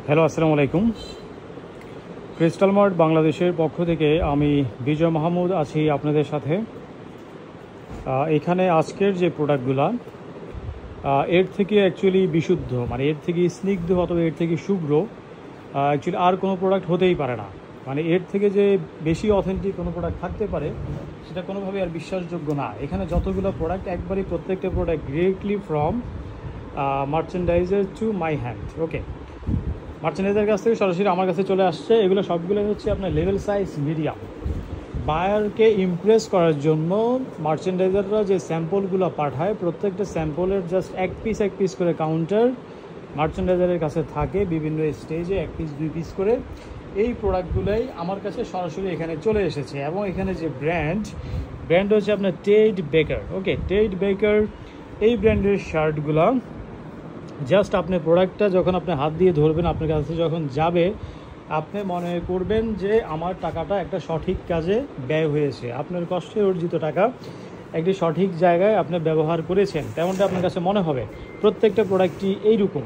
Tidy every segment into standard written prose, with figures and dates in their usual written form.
Hello, আসসালামু আলাইকুম। Crystal mart বাংলাদেশের পক্ষ থেকে আমি বিজয় মাহমুদ আছি আপনাদের সাথে। এখানে আজকের যে প্রোডাক্টগুলো এর থেকে অ্যাকচুয়ালি বিশুদ্ধ, মানে এর থেকে স্নিগ্ধ অথবা এর থেকে শুভ্র অ্যাকচুয়ালি আর কোনো প্রোডাক্ট হতেই পারে না। মানে এর থেকে যে বেশি অথেন্টিক কোনো প্রোডাক্ট থাকতে পারে সেটা কোনোভাবেই আর বিশ্বাসযোগ্য না। এখানে যতগুলো প্রোডাক্ট একবারই প্রত্যেকটা product directly from merchandiser to my hand. Okay, merchandiser কাছ থেকে সরাসরি আমার কাছে চলে আসছে। এগুলো সবগুলো হচ্ছে আপনার লেভেল সাইজ মিডিয়াম। বায়ারকে ইমপ্রেস করার জন্য মার্চেন্ডাইজাররা যে স্যাম্পলগুলো পাঠায়, প্রত্যেকটা স্যাম্পলের জাস্ট এক পিস করে কাউন্টার মার্চেন্ডাইজারের কাছে থাকে বিভিন্ন স্টেজে, এক পিস দুই পিস করে। এই প্রোডাক্টগুলোই আমার কাছে সরাসরি এখানে চলে এসেছে এবং এখানে যে ব্র্যান্ড হচ্ছে আপনার টেড বেকার। ওকে, টেড বেকার এই ব্র্যান্ডের শার্টগুলো জাস্ট আপনার প্রোডাক্টটা যখন আপনি হাত দিয়ে ধরবেন, আপনার কাছে যখন যাবে, আপনি মনে করবেন যে আমার টাকাটা একটা সঠিক কাজে ব্যয় হয়েছে, আপনার কষ্টে অর্জিত টাকা একটি সঠিক জায়গায় আপনি ব্যবহার করেছেন, তেমনটা আপনার কাছে মনে হবে। প্রত্যেকটা প্রোডাক্টই এইরকম।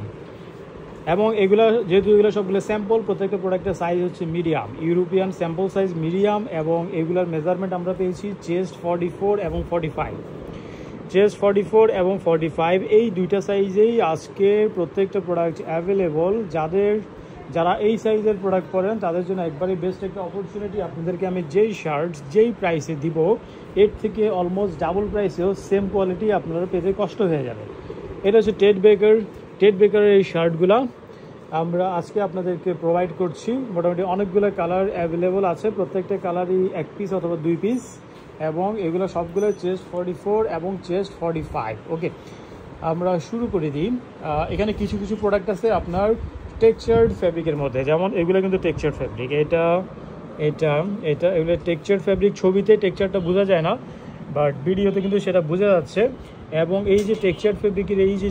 এবং এগুলো যেহেতু এগুলো সবগুলো স্যাম্পল, প্রত্যেকটা প্রোডাক্টের সাইজ হচ্ছে medium, European sample size medium. এবং এগুলোর মেজারমেন্ট আমরা পেয়েছি চেস্ট 44 এবং 45। চেস্ট 44 এবং 45 এই দুইটা সাইজেই আজকে প্রত্যেকটা প্রোডাক্ট অ্যাভেলেবল। যারা এই সাইজের প্রোডাক্ট পরেন তাদের জন্য একবারই বেস্ট একটা অপরচুনিটি। আপনাদেরকে আমি যেই শার্ট যেই প্রাইসে দিব, এর থেকে অলমোস্ট ডাবল প্রাইসেও সেম কোয়ালিটি আপনারা পেতে কষ্ট হয়ে যাবে। এটা হচ্ছে টেড বেকারের এই শার্টগুলো আমরা আজকে আপনাদেরকে প্রোভাইড করছি। মোটামুটি অনেকগুলো কালার অ্যাভেলেবল আছে, প্রত্যেকটা কালারই এক পিস অথবা দুই পিস, এবং এগুলো সবগুলো চেস্ট 44 এবং চেস্ট 45। ওকে, আমরা শুরু করে দিই। এখানে কিছু প্রোডাক্ট আছে আপনার টেক্সচার্ড ফ্যাব্রিকের মধ্যে, যেমন এগুলো কিন্তু টেক্সচার্ড ফ্যাব্রিক। এগুলো টেক্সচার্ড ফ্যাব্রিক। ছবিতে টেক্সচারটা বোঝা যায় না, বাট ভিডিওতে কিন্তু সেটা বোঝা যাচ্ছে। এবং এই যে টেক্সচার্ড ফ্যাব্রিকের এই যে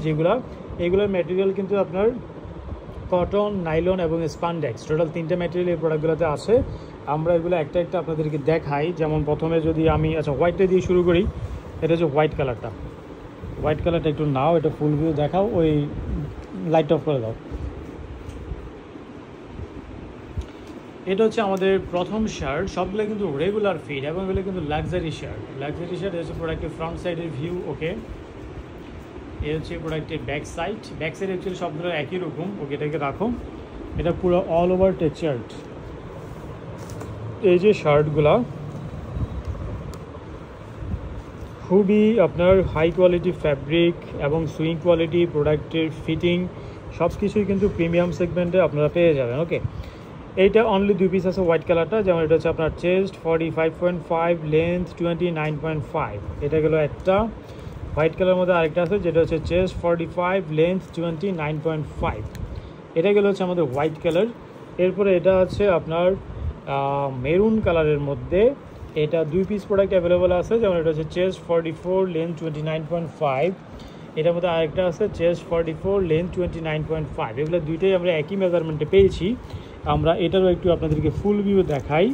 এগুলোর ম্যাটেরিয়াল কিন্তু আপনার কটন, নাইলন এবং স্পানডেক্স, টোটাল 3টে ম্যাটেরিয়াল এই প্রোডাক্টগুলোতে আছে। আমরা এগুলো একটা আপনাদেরকে দেখাই। যেমন প্রথমে যদি আমি হোয়াইটটা দিয়ে শুরু করি, এটা হচ্ছে হোয়াইট কালারটা একটু নাও, এটা ফুল ভিউ দেখাও, ওই লাইট অফ করে দাও। এটা হচ্ছে আমাদের প্রথম শার্ট। সবগুলো কিন্তু রেগুলার ফিট এবং এগুলো কিন্তু লাক্সারি শার্ট। হচ্ছে প্রোডাক্টের ফ্রন্ট সাইডের ভিউ। ওকে, এ হচ্ছে প্রোডাক্টের ব্যাক সাইড অ্যাকচুয়ালি সবগুলো একই রকম। ওকে, এটাকে রাখো। এটা পুরো অল ওভার টেক্সচার্ড। এই যে শার্টগুলা খুবই আপনার হাই কোয়ালিটি ফ্যাব্রিক এবং সুইং কোয়ালিটি, প্রোডাক্টের ফিটিং সব কিছুই কিন্তু প্রিমিয়াম সেগমেন্টে আপনারা পেয়ে যাবেন। ওকে, এইটা অনলি দুই পিস আছে হোয়াইট কালারটা। যেমন এটা হচ্ছে আপনার চেস্ট 45.5, লেন্থ 29.5। এটা গেলো একটা। হোয়াইট কালারের মধ্যে আরেকটা আছে যেটা হচ্ছে চেস্ট 45, লেন্থ 29.5। এটা গেলো হচ্ছে আমাদের হোয়াইট কালার। এরপরে এটা আছে আপনার মেরুন কালারের মধ্যে। এটা দুই পিস প্রোডাক্ট অ্যাভেলেবল আছে। যেমন এটা হচ্ছে চেস্ট 44, লেন্থ 29.5। এটার মধ্যে আরেকটা আছে চেস্ট 44, লেন্থ 29.5। এগুলো দুইটাই আমরা একই মেজারমেন্টে পেয়েছি। আমরা এটারও একটু আপনাদেরকে ফুল ভিউ দেখাই।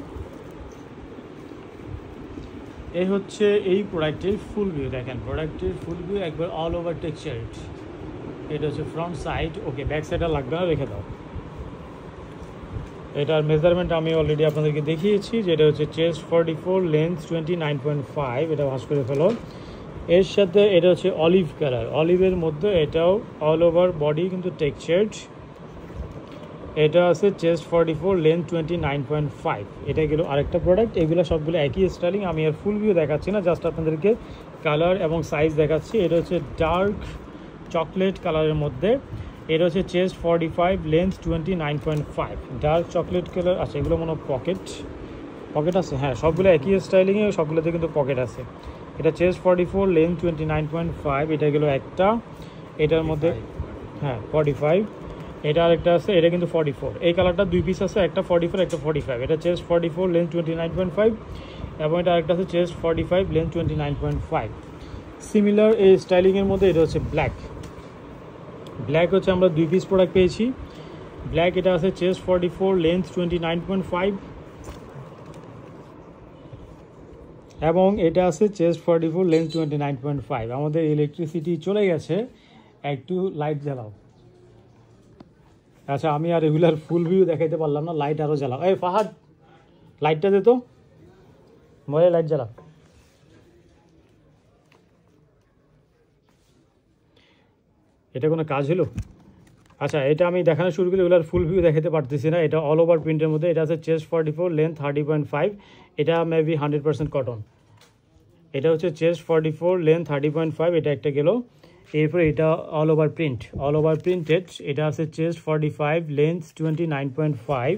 এই হচ্ছে এই প্রোডাক্টের ফুল ভিউ। দেখেন প্রোডাক্টের ফুল ভিউ একবার অল ওভার টেক্সচার্ড। এটা হচ্ছে ফ্রন্ট সাইড। ওকে, ব্যাক সাইডটা লাগবে না, রেখে দাও। এটার মেজারমেন্ট আমি অলরেডি আপনাদেরকে দেখিয়েছি, যেটা হচ্ছে চেস্ট 44, লেন্থ 29.5। এটা ভাঁজ করে ফেলো। এর সাথে এটা হচ্ছে অলিভ কালার, অলিভের মধ্যে এটাও অল ওভার বডি কিন্তু টেক্সচার্ড। এটা আছে চেস্ট 44, লেন্থ 29.5। এটা গেল আরেকটা প্রোডাক্ট। এগুলো সবগুলো একই স্টাইলিং। আমি আর ফুল ভিউ দেখাচ্ছি না, জাস্ট আপনাদেরকে কালার এবং সাইজ দেখাচ্ছি। এটা হচ্ছে ডার্ক চকলেট কালারের মধ্যে। এটা হচ্ছে chest 45, length 29.5। Dark chocolate colour. আচ্ছা, এগুলো মনে হয় পকেট আছে। হ্যাঁ, সবগুলো একই স্টাইলিংয়ে, সবগুলোতে কিন্তু পকেট আছে। এটা চেস্ট 44, লেন্থ 29.5। এটা গেলো একটা। এটার মধ্যে 45। এটা আরেকটা আছে, এটা কিন্তু 44। এই কালারটা দুই পিস আছে, একটা 44, একটা 45। এটা চেস্ট 44, লেন্থ 29.5 এবং এটা আরেকটা আছে চেস্ট 45, লেন্থ 29.5। সিমিলার এই স্টাইলিংয়ের মধ্যে এটা হচ্ছে ব্ল্যাক হচ্ছে আমরা দুই পিস প্রোডাক্ট পেয়েছি। ব্ল্যাক এটা আছে চেস্ট 44, লেন্থ 29.5 এবং এটা আছে চেস্ট 44, লেন্থ 29.5। আমাদের ইলেকট্রিসিটি চলে গেছে, একটু লাইট জ্বালাও। আচ্ছা, আমি আর রেগুলার ফুল ভিউ দেখাইতে পারলাম না, লাইট আরও জ্বালাও। এই ফাহাদ, লাইটটা দে তো, মোবাইলে লাইট জ্বালা। এটা কোনো কাজ হলো? আচ্ছা, এটা আমি দেখানো শুরু করি, এগুলোর ফুল ভিউ দেখাতে পারতেছি না। এটা অল ওভার প্রিন্টের মধ্যে, এটা আছে চেস্ট 44, লেন্থ 30.5। এটা মেবি 100% কটন। এটা হচ্ছে চেস্ট 44, লেন্থ 30.5, এটা একটা গেল। এরপরে এটা all over print, all over printed. এটা আছে চেস্ট 45, লেন্থ 29.5।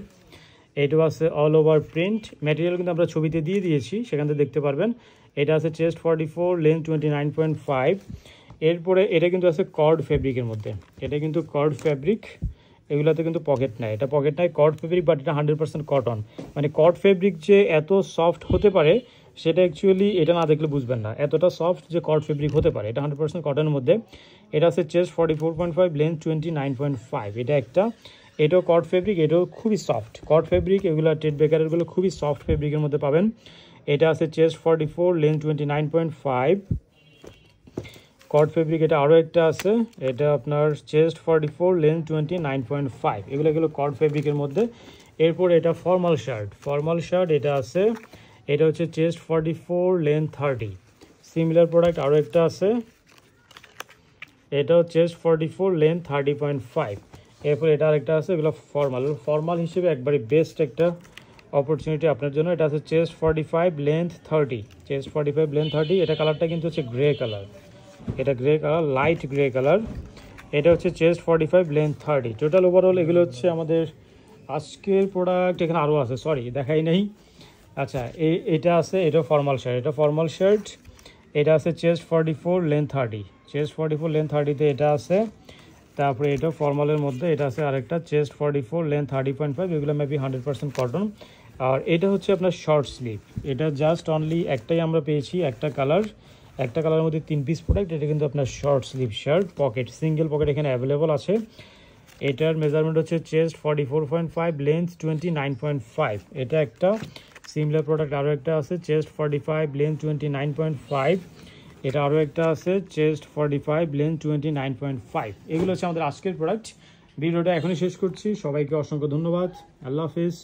এটাও আছে অল ওভার প্রিন্ট। ম্যাটেরিয়াল কিন্তু আমরা ছবিতে দিয়ে দিয়েছি, সেখান থেকে দেখতে পারবেন। এটা আছে চেস্ট 44, লেন্থ 29.5। এরপরে এটা কিন্তু আছে কর্ড ফেব্রিকের মধ্যে, এটা কিন্তু কর্ড ফেব্রিক। এগুলোতে কিন্তু পকেট নাই, এটা পকেট নাই, কর্ড ফেব্রিক, বাট এটা 100% কটন। মানে কর্ড ফেব্রিক যে এত সফট হতে পারে সেটা অ্যাকচুয়ালি এটা না দেখলে বুঝবেন না, এতটা সফট যে কর্ড ফেব্রিক হতে পারে। এটা 100% কটনের মধ্যে। এটা আছে চেস্ট 44.5, লেন্থ 29.5। এটা একটা, এটাও কর্ড ফেব্রিক, এটাও খুবই সফট কর্ড ফেব্রিক। এগুলো টেড বেকারেরগুলো খুবই সফট ফেব্রিকের মধ্যে পাবেন। এটা আছে চেস্ট 44, লেন্থ 29.5, কর্ড ফেব্রিক। এটা আরও একটা আছে, এটা আপনার চেস্ট 44, লেন্থ 29.5। এগুলো কর্ড ফেব্রিকের মধ্যে। এরপর এটা ফর্মাল শার্ট, ফর্মাল শার্ট। এটা আছে, এটা হচ্ছে চেস্ট 44, লেন্থ 30। সিমিলার প্রোডাক্ট আরও একটা আছে, এটাও চেস্ট 44, লেন্থ 30.5। এরপর এটা আরেকটা আছে, এগুলো ফর্মাল, ফর্মাল হিসেবে একবারে বেস্ট একটা অপরচুনিটি আপনার জন্য। এটা আছে চেস্ট 45, লেন্থ 30, চেস্ট 45, লেন্থ 30। এটা কালারটা কিন্তু হচ্ছে গ্রে কালার, এটা grey colour, light grey colour. এটা হচ্ছে চেস্ট 45, লেন্থ 30। টোটাল ওভারঅল এগুলো হচ্ছে আমাদের আজকের প্রোডাক্ট। এখানে আরও আছে, সরি দেখাই নেই। আচ্ছা, এটা আছে, এটা ফর্মাল শার্ট, এটা ফর্মাল শার্ট। এটা আছে চেস্ট 44, লেন্থ 30, চেস্ট 44, লেন্থ 30তে এটা আছে। তারপরে এটা ফর্মালের মধ্যে, এটা আছে আরেকটা চেস্ট 44, লেন্থ 30.5। এগুলো মেবি 100% কটন। আর এটা হচ্ছে আপনার শর্ট স্লিভ। এটা জাস্ট অনলি একটাই আমরা পেয়েছি, একটা কালার, একটা কালারের মধ্যে 3 পিস প্রোডাক্ট। এটা কিন্তু আপনার short sleeve shirt, pocket, single pocket এখানে অ্যাভেলেবল আছে। এটার মেজারমেন্ট হচ্ছে চেস্ট 44.5, লেন্থ 29.5। এটা একটা সিমিলার প্রোডাক্ট আরও একটা আছে, চেস্ট 45, লেন্থ 29.5। এটা আরও একটা আছে, চেস্ট 45, লেন্থ 29.5। এগুলো হচ্ছে আমাদের আজকের প্রোডাক্ট। ভিডিওটা এখনই শেষ করছি। সবাইকে অসংখ্য ধন্যবাদ। আল্লাহ হাফিজ।